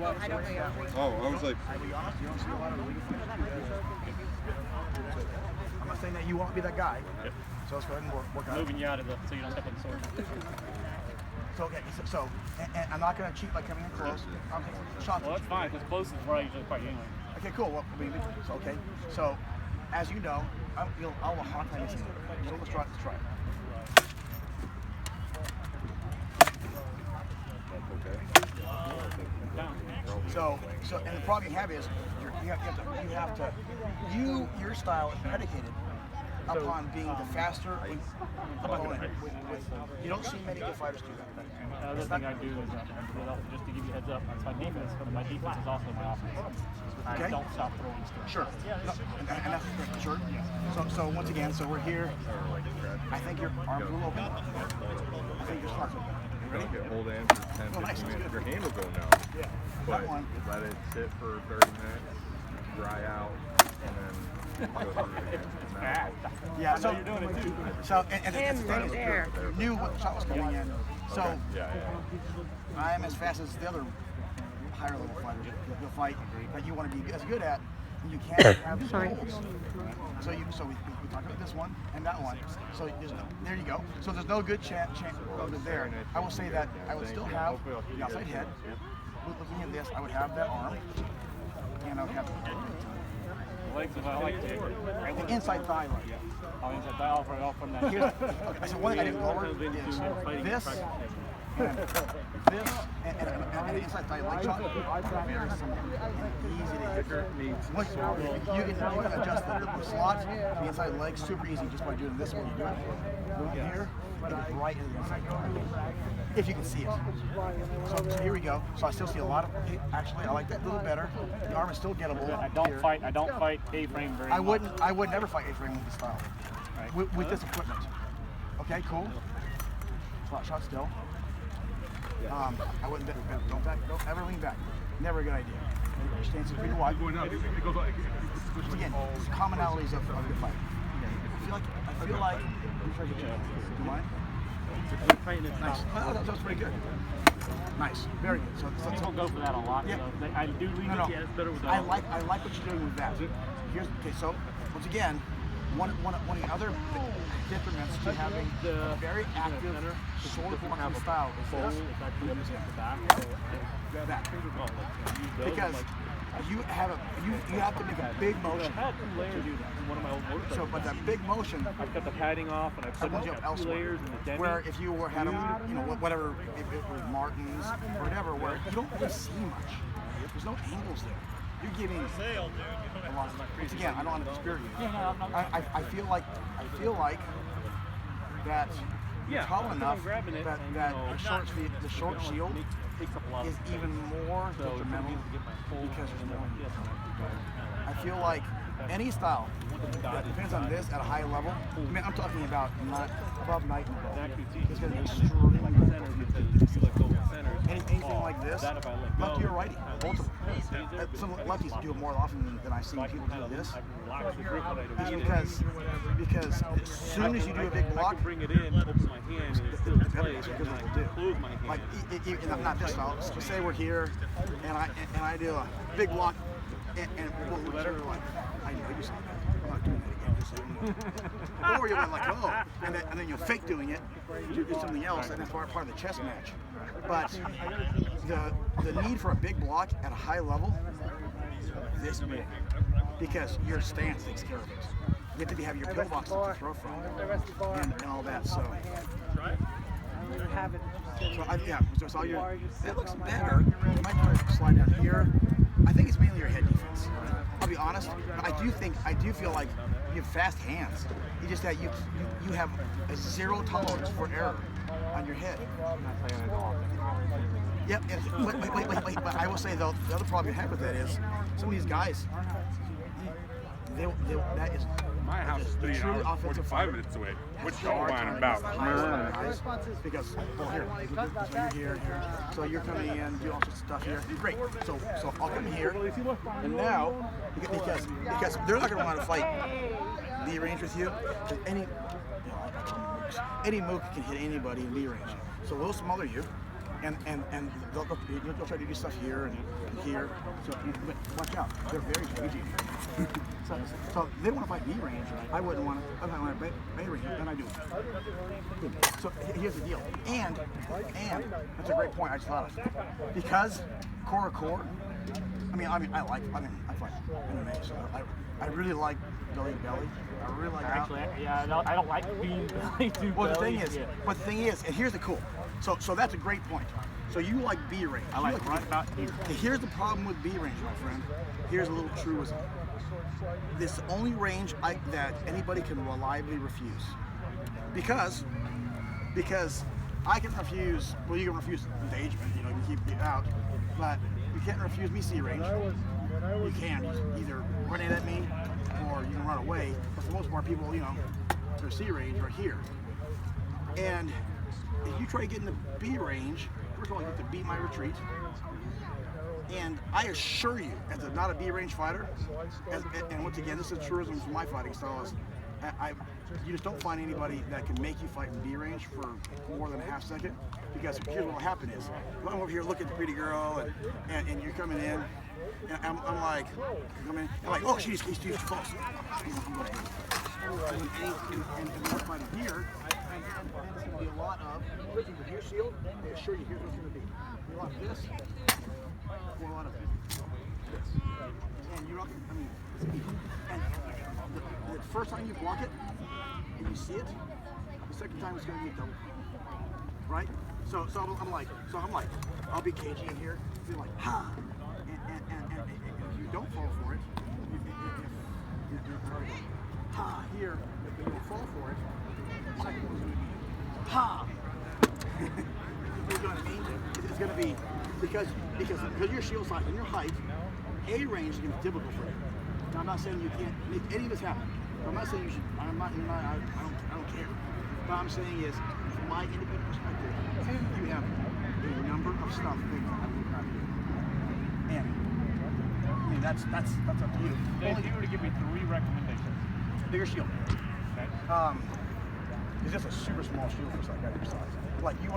Oh, I was like, I'll be honest, you don't see a lot of really good fighters. I'm not saying that you won't be that guy. Yep. So let's go ahead and work on it. Moving you out of the, so you don't step on the sword. So, okay, and I'm not going to cheat by coming in close. Okay, shot. Well, that's fine, because close is where I usually fight you anyway. Okay, cool. Well, I mean, so, okay. So, as you know, I'll hot time this in. So let's try. So, and the problem you have is your style is predicated upon being the faster opponent. You don't see many good fighters do that. The other thing I do is, just to give you a heads up, that's my defense, but my defense is also my offense. Okay. I don't stop throwing stuff. Sure. No, and that's sure. So once again, so we're here. I think your arms will open. I think your slots open. you don't get hold in for 10, 15 minutes. Your hand will go numb. Yeah. But let it sit for 30 minutes, dry out, and then go through it again. It's bad. Yeah, so you're doing it too. So and the thing is, you knew what the shot was coming in. So Okay. Yeah. I am as fast as the other higher level fighters. You'll fight that you want to be as good at, and you can't have the goals. So we talked about this one and that one. So there you go. So there's no good chance over there. I will say that I would still have the outside head. Looking at this, I would have that arm, and I would have The legs, if I like to. the inside thigh leg. I'll inside thigh off from that. Here's, okay, so one thing I didn't go over is this and this and the inside thigh leg shot. Very simple, easy to hit. Once you can adjust the slot, the inside leg, super easy just by doing this when you do it. Go here, and right in the inside thigh. If you can see it. So here we go. So I still see a lot of. Actually, I like that a little better. The arm is still gettable. I don't fight A-frame very much. I would never fight A-frame with this style. Right. With this equipment. Okay, cool. Slot shot still. I wouldn't don't ever lean back. Never a good idea. Your stance is pretty wide. Again, commonalities of the fight. I feel like. Do you mind? Nice. Oh, that was pretty good. Nice. Very good. So People go for that a lot. Yeah. So I do lean it. Yeah, it's better with that. I like what you're doing with that. Okay. So once again, one of the other detriments to having a very active, short walking style is that. Because you have to make a big motion to do that. So, but that big motion, I've got the padding off, and I put the 2 layers in the demi. where if you had them, whatever, if it was Martins or whatever, where you don't really see much. There's no angles there. You're giving a lot. Once again, I don't want to dispirit you. I feel like that you're tall enough that the short shield is even more detrimental because there's more. I feel like any style that depends on this at a high level. I mean, I'm talking about not above night and above. It's going to be extremely anything like this, lefty or righty, both of them. Some lefties do it more often than I've seen people do this. Because as soon as you do a big block, bring it in, open my hand, and it's still in place, and then I close my hand. Like, not this style. So say we're here, and I do a big block, and we'll like, I know you said that. I'm not doing that again. Just so you know. Or you'll be like, oh, and then you'll fake doing it, do something else, and that's part of the chess match. But the need for a big block at a high level, this big, because your stance takes care of it. You have to have your pillbox to throw from, and all that. So it looks better. You might try to slide down here. I think it's mainly your head defense. I'll be honest. I do feel like you have fast hands. You just that you have a zero tolerance for error on your head. Yep. Wait. But I will say though, the other problem you have with that is some of these guys. That is my house is 3 hours, 45 minutes away. What y'all whining about? Because, well, here, so you're coming in, do all sorts of stuff here. Great. So I'll come here, and now because they're not going to want to fight knee range with you. Any mook can hit anybody in knee range. So we'll smother you. and they'll try to do stuff here and here. So but watch out, they're very cagey. so they don't want to fight B range. I wouldn't want to. I want to B range, then I do. So here's the deal, and that's a great point. I just thought of because core. I fight MMA, so I really like belly to belly. I really like Actually, I don't like being belly to Well, belly. the thing is, and here's the cool. So that's a great point. So you like B range. I like right about here. Here's the problem with B range, my friend. Here's a little truism. This is the only range that anybody can reliably refuse. Because I can refuse. Well, you can refuse engagement. You can keep it out, but you can't refuse me C range. You can either run it at me or you can run away. But for the most part, people, their C range right here. And if you try to get in the B range, first of all, you have to beat my retreat. And I assure you, as not a B range fighter, and once again, this is a truism from my fighting style, is you just don't find anybody that can make you fight in B range for more than a half second. Because here's what will happen is, I'm over here looking at the pretty girl, and you're coming in, and I'm like, oh, she's too close. And we're fighting here, and it's going to be a lot of, with your shield, I assure you, here's what's going to be. A lot of this, or a lot of this. And you're up, and the first time you block it, and you see it, the second time it's going to be a double. Right? So I'm like, I'll be cagey in here, be like, ha! And if you don't fall for it, ha! Here, if you don't fall for it, the second one's going to be, ha! You know what I mean? It's going to be, because your shield size and your height, A range is going to be difficult for you. Now, I'm not saying you can't make any of this happen. I'm not saying you should, I don't care. What I'm saying is, from my independent perspective, you have a number of stuff things that I would not do. And I mean that's up to you. Dave, if you were to give me 3 recommendations. Bigger shield. Okay. It's just a super small shield for like your size. Like you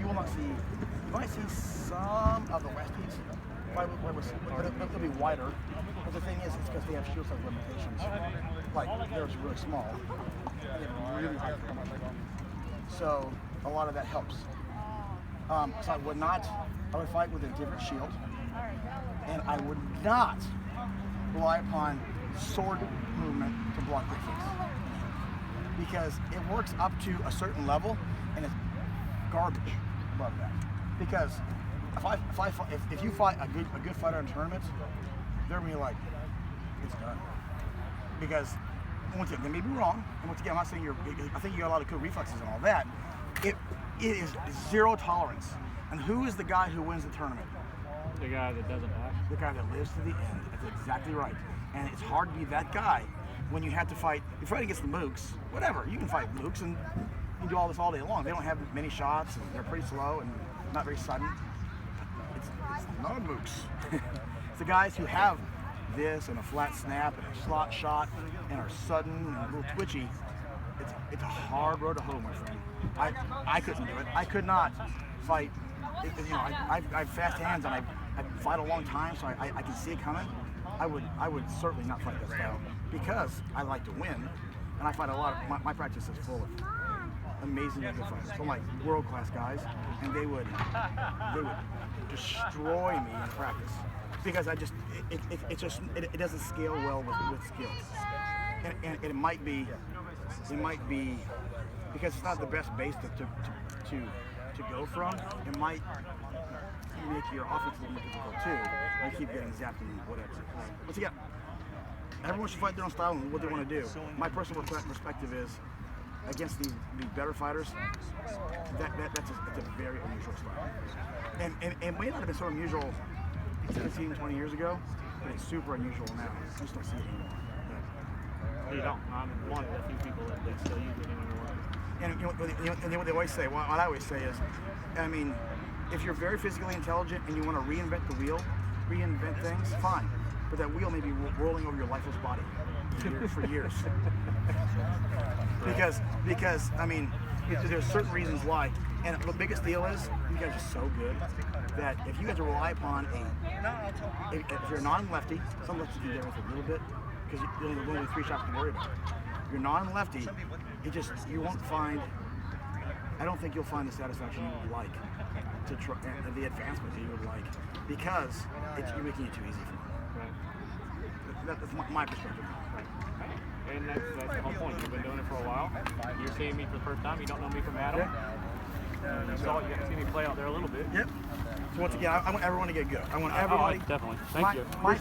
will not see. You might see some of the Westies, but it'll be wider. But the thing is, it's because they have shield size limitations. Like they're really small. They have really high damage. So a lot of that helps. So I would fight with a different shield, and I would not rely upon sword movement to block distance, because it works up to a certain level, and it's garbage above that. Because if you fight a good fighter in tournaments, they're gonna be like, it's done. Because once again, they may be wrong, and once again, I'm not saying I think you got a lot of good reflexes and all that. It is zero tolerance. And who is the guy who wins the tournament? The guy that doesn't die. The guy that lives to the end. That's exactly right. And it's hard to be that guy when you have to fight. You're fighting against the mooks. Whatever. You can fight mooks, and you can do all this all day long. They don't have many shots, and they're pretty slow and not very sudden. It's not mooks. It's the guys who have this and a flat snap and a slot shot and are sudden and a little twitchy. It's a hard road to hoe, my friend. I couldn't do it. I could not fight. I have fast hands, and I fight a long time, so I can see it coming. I would certainly not fight that style, because I like to win, and I fight a lot of, my practice is full of amazingly good fighters. So like world-class guys, and they would destroy me in practice, because it doesn't scale well with skills, and it might be because it's not the best base to go from. It might make your offense a little more difficult too. You keep getting zapped and whatever. Once again, everyone should fight their own style and what they want to do. My personal perspective is, against these better fighters, that's a very unusual style. And it may not have been so unusual 17, 20 years ago, but it's super unusual now. I just don't see it anymore. You don't. I'm one of the few people that still use it anymore. And what they always say, what I always say is, I mean, if you're very physically intelligent and you want to reinvent the wheel, reinvent things, fine. But that wheel may be rolling over your lifeless body for years. Because I mean, there's certain reasons why. And the biggest deal is, you guys are so good that if you had to rely upon if you're a non-lefty, some lefties do that with a little bit because there's only 3 shots to worry about. If you're non-lefty, you won't find. I don't think you'll find the satisfaction you would like to try the advancement that you would like because you're making it too easy for them. Right. That's my perspective. And that's the whole point. You've been doing it for a while. You're seeing me for the first time. You don't know me from Adam. You got to see me play out there a little bit. Yep. So once again, I want everyone to get good. I want everybody. Definitely. Thank you. My